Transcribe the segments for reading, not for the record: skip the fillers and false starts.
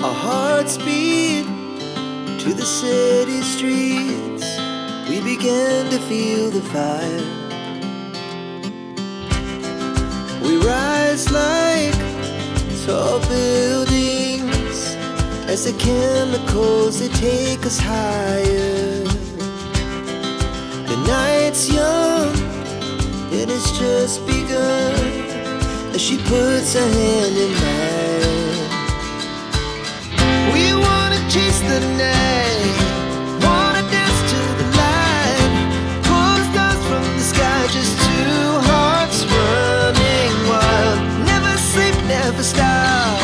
Our hearts beat to the city streets. We began to feel the fire. We rise like tall buildings as the chemicals, they take us higher. The night's young and it's just begun as she puts her hand in mine. We wanna chase the night, wanna dance to the light, pull stars from the sky, just two hearts running wild. Never sleep, never stop,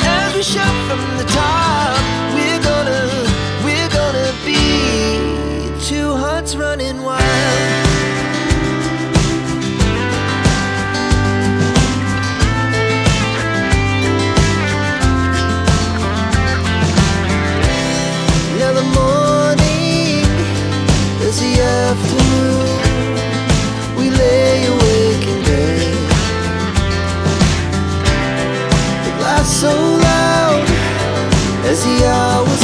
as we shout from the top. We're gonna be two hearts running wild. Now the morning is the afternoon. We lay awake in bed. The laughs so loud as the hours